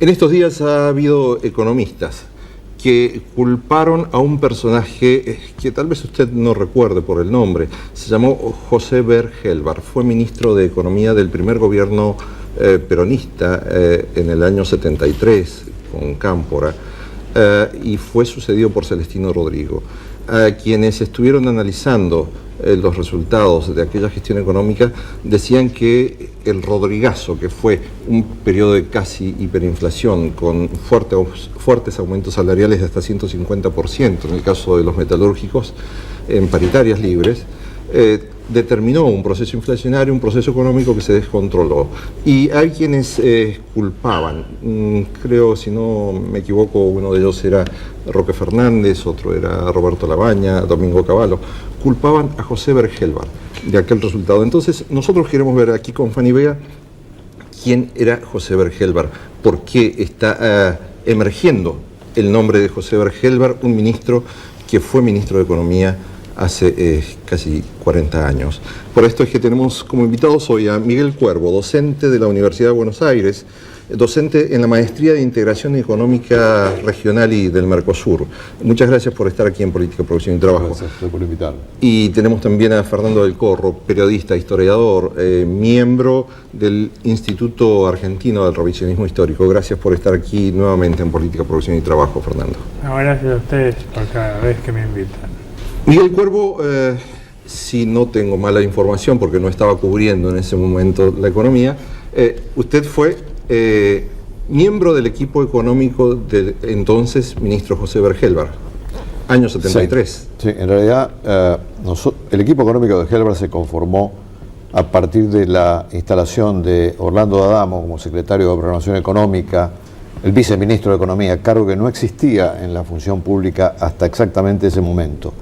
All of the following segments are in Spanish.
En estos días ha habido economistas que culparon a un personaje que tal vez usted no recuerde por el nombre. Se llamó José Bergelbar. Fue ministro de Economía del primer gobierno peronista en el año 73 con Cámpora y fue sucedido por Celestino Rodrigo. Quienes estuvieron analizando los resultados de aquella gestión económica decían que el Rodrigazo, que fue un periodo de casi hiperinflación con fuertes aumentos salariales de hasta 150% en el caso de los metalúrgicos en paritarias libres, determinó un proceso inflacionario, un proceso económico que se descontroló. Y hay quienes culpaban, creo, si no me equivoco, uno de ellos era Roque Fernández, otro era Roberto Labaña, Domingo Cavallo, culpaban a José Bergelbar de aquel resultado. Entonces, nosotros queremos ver aquí con Fanny Bea quién era José Bergelbar, por qué está emergiendo el nombre de José Bergelbar, un ministro que fue ministro de Economía hace casi 40 años. Por esto es que tenemos como invitados hoy a Miguel Cuervo, docente de la Universidad de Buenos Aires, docente en la Maestría de Integración Económica Regional y del Mercosur. Muchas gracias por estar aquí en Política, Producción y Trabajo. Gracias por invitarme. Y tenemos también a Fernando del Corro, periodista, historiador, miembro del Instituto Argentino del Revisionismo Histórico. Gracias por estar aquí nuevamente en Política, Producción y Trabajo, Fernando. No, gracias a ustedes por cada vez que me invitan. Miguel Cuervo, si no tengo mala información porque no estaba cubriendo en ese momento la economía, usted fue miembro del equipo económico del entonces ministro José Bergelbar, año 73. Sí, en realidad el equipo económico de Bergelbar se conformó a partir de la instalación de Orlando D'Adamo como secretario de Programación Económica, el viceministro de Economía, cargo que no existía en la función pública hasta exactamente ese momento.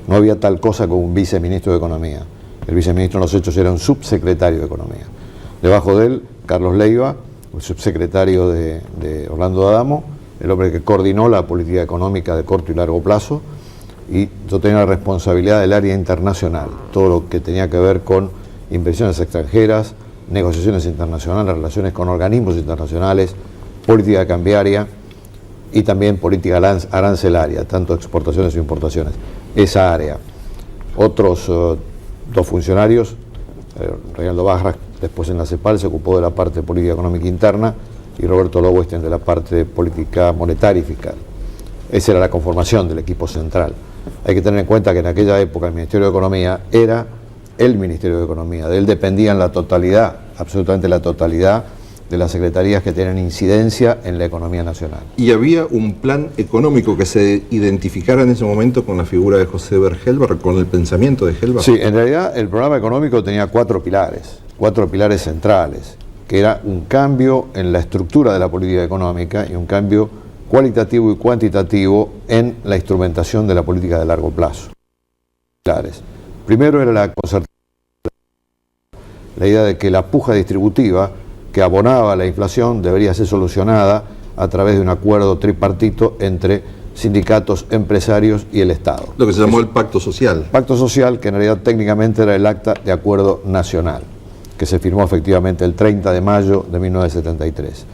No había tal cosa como un viceministro de Economía. El viceministro en los hechos era un subsecretario de Economía. Debajo de él, Carlos Leiva, el subsecretario de Orlando D'Adamo, el hombre que coordinó la política económica de corto y largo plazo, y yo tenía la responsabilidad del área internacional, todo lo que tenía que ver con inversiones extranjeras, negociaciones internacionales, relaciones con organismos internacionales, política cambiaria y también política arancelaria, tanto exportaciones e importaciones. Esa área. Otros dos funcionarios, Reinaldo Barras, después en la CEPAL, se ocupó de la parte de política económica interna, y Roberto Lowenstein de la parte de política monetaria y fiscal. Esa era la conformación del equipo central. Hay que tener en cuenta que en aquella época el Ministerio de Economía era el Ministerio de Economía. De él dependían la totalidad, absolutamente la totalidad, de las secretarías que tienen incidencia en la economía nacional. ¿Y había un plan económico que se identificara en ese momento con la figura de José Bergelbar, con el pensamiento de Gelbar? Sí, en realidad el programa económico tenía cuatro pilares centrales, que era un cambio en la estructura de la política económica y un cambio cualitativo y cuantitativo en la instrumentación de la política de largo plazo. Primero era la concertación, la idea de que la puja distributiva que abonaba la inflación debería ser solucionada a través de un acuerdo tripartito entre sindicatos, empresarios y el Estado. Lo que se llamó el Pacto Social. Pacto Social, que en realidad técnicamente era el Acta de Acuerdo Nacional, que se firmó efectivamente el 30 de mayo de 1973.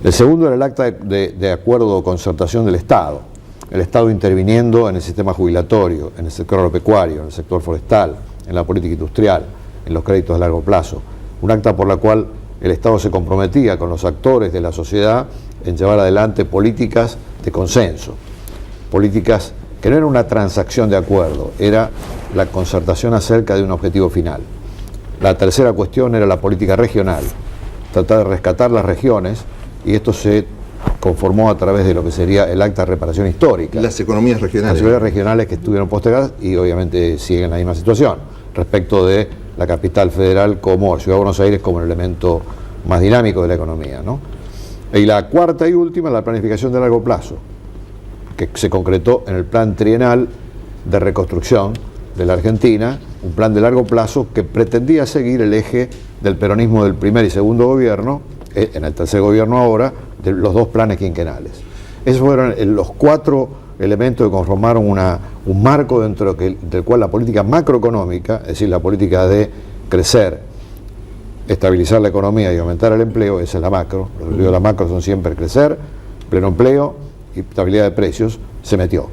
El segundo era el Acta de Acuerdo o Concertación del Estado, el Estado interviniendo en el sistema jubilatorio, en el sector agropecuario, en el sector forestal, en la política industrial, en los créditos de largo plazo. Un acta por la cual el Estado se comprometía con los actores de la sociedad en llevar adelante políticas de consenso, políticas que no eran una transacción de acuerdo, era la concertación acerca de un objetivo final. La tercera cuestión era la política regional, tratar de rescatar las regiones, y esto se conformó a través de lo que sería el Acta de Reparación Histórica. Las economías regionales. Las economías regionales que estuvieron postergadas y obviamente siguen en la misma situación, respecto de la capital federal como Ciudad de Buenos Aires como el elemento más dinámico de la economía, ¿no? Y la cuarta y última, la planificación de largo plazo, que se concretó en el plan trienal de reconstrucción de la Argentina, un plan de largo plazo que pretendía seguir el eje del peronismo del primer y segundo gobierno, en el tercer gobierno ahora, de los dos planes quinquenales. Esos fueron los cuatro elementos que conformaron un marco dentro del cual la política macroeconómica, es decir, la política de crecer, estabilizar la economía y aumentar el empleo, esa es la macro. Los objetivos de la macro son siempre crecer, pleno empleo y estabilidad de precios. Se metió.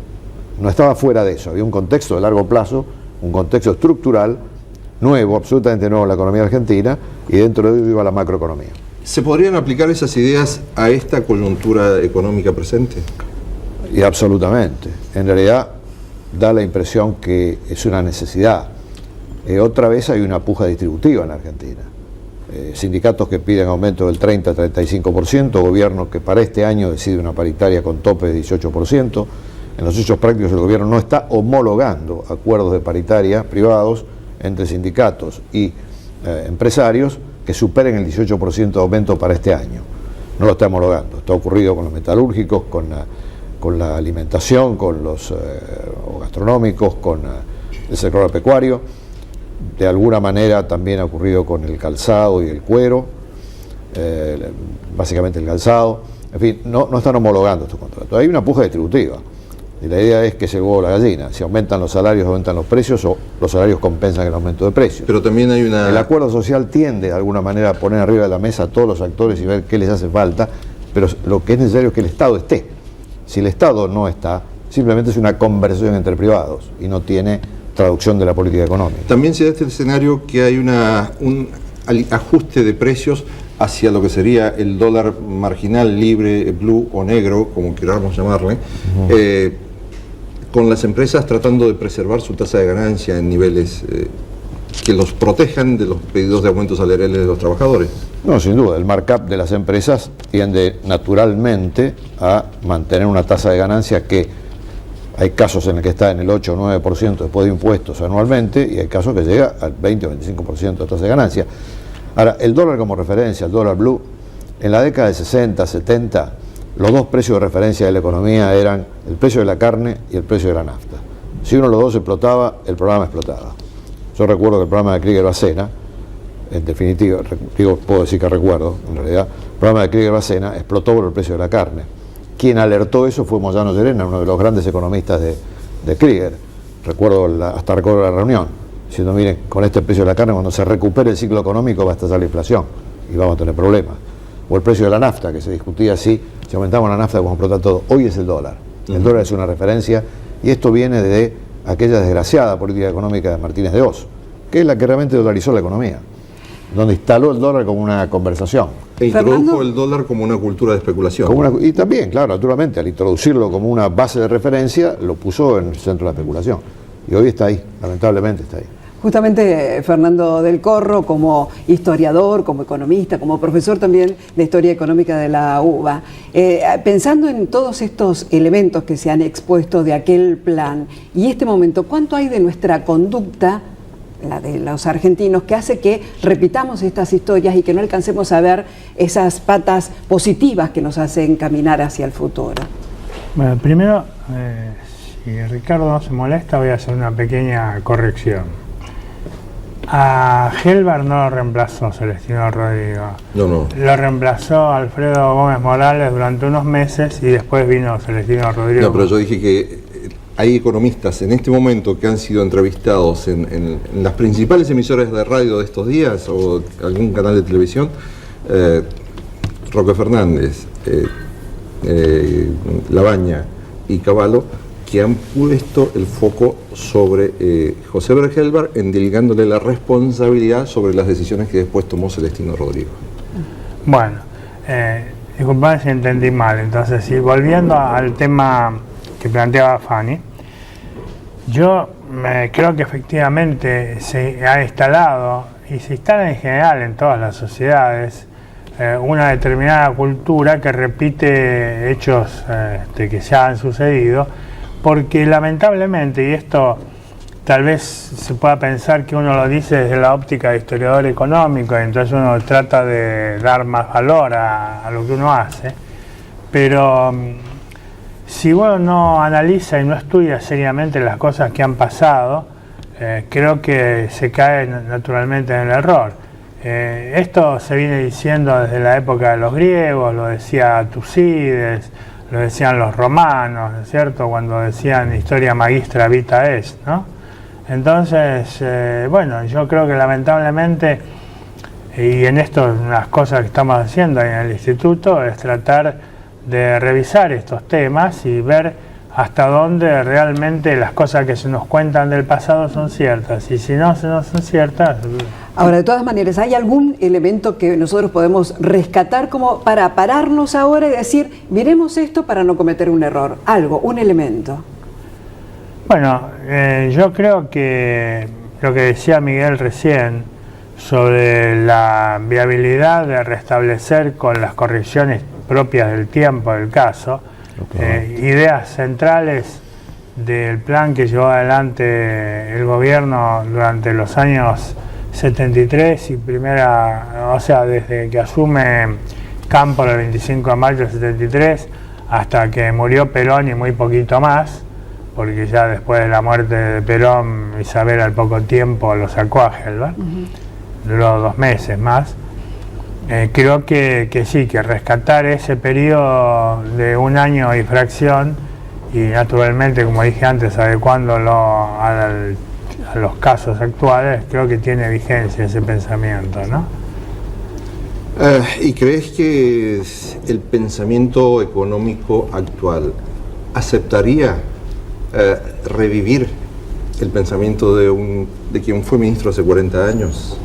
No estaba fuera de eso, había un contexto de largo plazo, un contexto estructural nuevo, absolutamente nuevo en la economía argentina, y dentro de ello iba la macroeconomía. ¿Se podrían aplicar esas ideas a esta coyuntura económica presente? Y absolutamente. En realidad da la impresión que es una necesidad. Otra vez hay una puja distributiva en Argentina. Sindicatos que piden aumento del 30-35%, gobierno que para este año decide una paritaria con tope de 18%. En los hechos prácticos el gobierno no está homologando acuerdos de paritaria privados entre sindicatos y empresarios que superen el 18% de aumento para este año. No lo está homologando. Está ocurrido con los metalúrgicos, con la alimentación, con los gastronómicos, con el sector pecuario. De alguna manera también ha ocurrido con el calzado y el cuero, básicamente el calzado. En fin, no están homologando estos contratos. Hay una puja distributiva. Y la idea es que es el huevo o la gallina. Si aumentan los salarios, aumentan los precios, o los salarios compensan el aumento de precios. Pero también hay una... El acuerdo social tiende de alguna manera a poner arriba de la mesa a todos los actores y ver qué les hace falta, pero lo que es necesario es que el Estado esté. Si el Estado no está, simplemente es una conversación entre privados y no tiene traducción de la política económica. También se da este escenario que hay un ajuste de precios hacia lo que sería el dólar marginal, libre, blue o negro, como queramos llamarle, con las empresas tratando de preservar su tasa de ganancia en niveles que los protejan de los pedidos de aumentos salariales de los trabajadores. No, sin duda, el markup de las empresas tiende naturalmente a mantener una tasa de ganancia que hay casos en el que está en el 8 o 9% después de impuestos anualmente, y hay casos que llega al 20 o 25% de tasa de ganancia. Ahora, el dólar como referencia, el dólar blue, en la década de 60, 70, los dos precios de referencia de la economía eran el precio de la carne y el precio de la nafta. Si uno de los dos explotaba, el programa explotaba. Yo recuerdo que el programa de Krieger-Bacena, en definitiva, puedo decir que recuerdo, en realidad, el programa de Krieger-Bacena explotó por el precio de la carne. Quien alertó eso fue Moyano Llerena, uno de los grandes economistas de Krieger. Hasta recuerdo la reunión, diciendo, miren, con este precio de la carne, cuando se recupere el ciclo económico va a estallar la inflación y vamos a tener problemas. O el precio de la nafta, que se discutía si aumentamos la nafta vamos a explotar todo. Hoy es el dólar. El dólar es una referencia, y esto viene de aquella desgraciada política económica de Martínez de Oz, que es la que realmente dolarizó la economía, donde instaló el dólar como una conversación. E introdujo el dólar como una cultura de especulación. Y también, claro, naturalmente, al introducirlo como una base de referencia, lo puso en el centro de la especulación. Y hoy está ahí, lamentablemente está ahí. Justamente Fernando del Corro, como historiador, como economista, como profesor también de Historia Económica de la UBA, pensando en todos estos elementos que se han expuesto de aquel plan y este momento, ¿cuánto hay de nuestra conducta, la de los argentinos, que hace que repitamos estas historias y que no alcancemos a ver esas patas positivas que nos hacen caminar hacia el futuro? Bueno, primero, si Ricardo no se molesta, voy a hacer una pequeña corrección. A Helvar no lo reemplazó Celestino Rodrigo. No. Lo reemplazó Alfredo Gómez Morales durante unos meses y después vino Celestino Rodrigo. No, pero yo dije que hay economistas en este momento que han sido entrevistados en las principales emisoras de radio de estos días o algún canal de televisión, Roque Fernández, Labaña y Cavallo, que han puesto el foco sobre José Bergelbar, endilgándole la responsabilidad sobre las decisiones que después tomó Celestino Rodrigo. Bueno, disculpame si entendí mal. Entonces, volviendo al tema que planteaba Fanny, yo creo que efectivamente se ha instalado, y se instala en general en todas las sociedades, una determinada cultura que repite hechos que ya han sucedido, porque lamentablemente, y esto tal vez se pueda pensar que uno lo dice desde la óptica de historiador económico, y entonces uno trata de dar más valor a lo que uno hace, pero si uno no analiza y no estudia seriamente las cosas que han pasado, creo que se cae naturalmente en el error. Esto se viene diciendo desde la época de los griegos, lo decía Tucídides, lo decían los romanos, ¿no es cierto?, cuando decían historia magistra vita est, ¿no? Entonces, bueno, yo creo que lamentablemente Y en esto, unas cosas que estamos haciendo en el instituto es tratar de revisar estos temas y ver hasta dónde realmente las cosas que se nos cuentan del pasado son ciertas, y si no son ciertas... Ahora, de todas maneras, ¿hay algún elemento que nosotros podemos rescatar como para pararnos ahora y decir, miremos esto para no cometer un error? Algo, un elemento. Bueno, yo creo que lo que decía Miguel recién sobre la viabilidad de restablecer con las correcciones propias del tiempo del caso, ideas centrales del plan que llevó adelante el gobierno durante los años 73 y desde que asume Cámpora el 25 de mayo del 73 hasta que murió Perón y muy poquito más, porque ya después de la muerte de Perón, Isabel al poco tiempo lo sacó a Helvar, duró 2 meses más. Creo que sí, que rescatar ese periodo de 1 año y fracción, y naturalmente, como dije antes, adecuándolo a los casos actuales, creo que tiene vigencia ese pensamiento, ¿no? ¿Y crees que el pensamiento económico actual aceptaría revivir el pensamiento de quien fue ministro hace 40 años?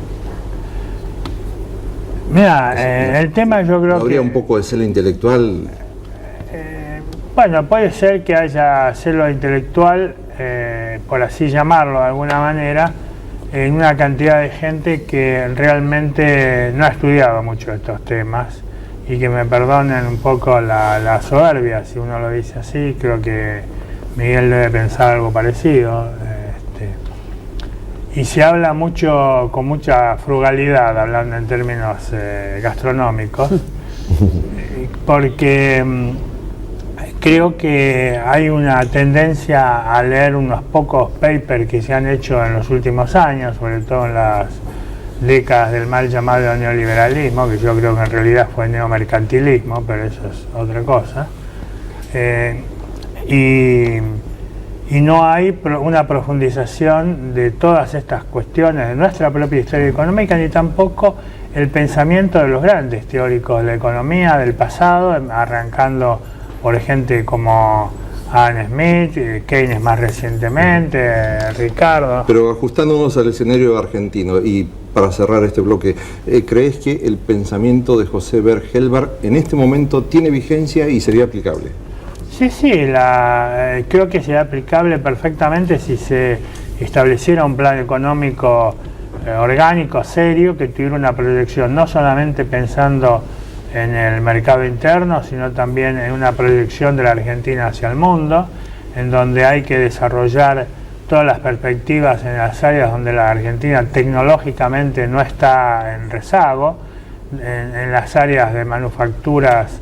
Mira, el tema yo creo que... ¿Habría un poco de celo intelectual? Bueno, puede ser que haya celo intelectual, por así llamarlo de alguna manera, en una cantidad de gente que realmente no ha estudiado mucho estos temas, y que me perdonen un poco la soberbia, si uno lo dice así. Creo que Miguel debe pensar algo parecido. Y se habla mucho, con mucha frugalidad, hablando en términos gastronómicos, porque creo que hay una tendencia a leer unos pocos papers que se han hecho en los últimos años, sobre todo en las décadas del mal llamado neoliberalismo, que yo creo que en realidad fue neomercantilismo, pero eso es otra cosa. Y no hay una profundización de todas estas cuestiones de nuestra propia historia económica, ni tampoco el pensamiento de los grandes teóricos de la economía del pasado, arrancando por gente como Adam Smith, Keynes más recientemente, Ricardo. Pero ajustándonos al escenario argentino, y para cerrar este bloque, ¿crees que el pensamiento de José Ver Helvar en este momento tiene vigencia y sería aplicable? Sí, creo que sería aplicable perfectamente si se estableciera un plan económico orgánico, serio, que tuviera una proyección no solamente pensando en el mercado interno, sino también en una proyección de la Argentina hacia el mundo, en donde hay que desarrollar todas las perspectivas en las áreas donde la Argentina tecnológicamente no está en rezago, en las áreas de manufacturas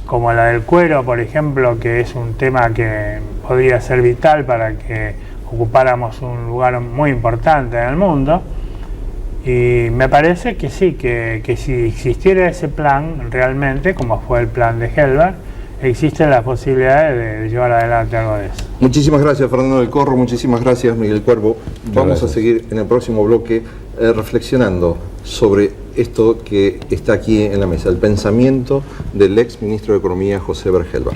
como la del cuero, por ejemplo, que es un tema que podría ser vital para que ocupáramos un lugar muy importante en el mundo. Y me parece que sí, que si existiera ese plan realmente, como fue el plan de Helvar, existen las posibilidades de llevar adelante algo de eso. Muchísimas gracias, Fernando del Corro, muchísimas gracias, Miguel Cuervo. Vamos a seguir en el próximo bloque reflexionando sobre esto que está aquí en la mesa, el pensamiento del ex ministro de Economía, José Ver Helvar.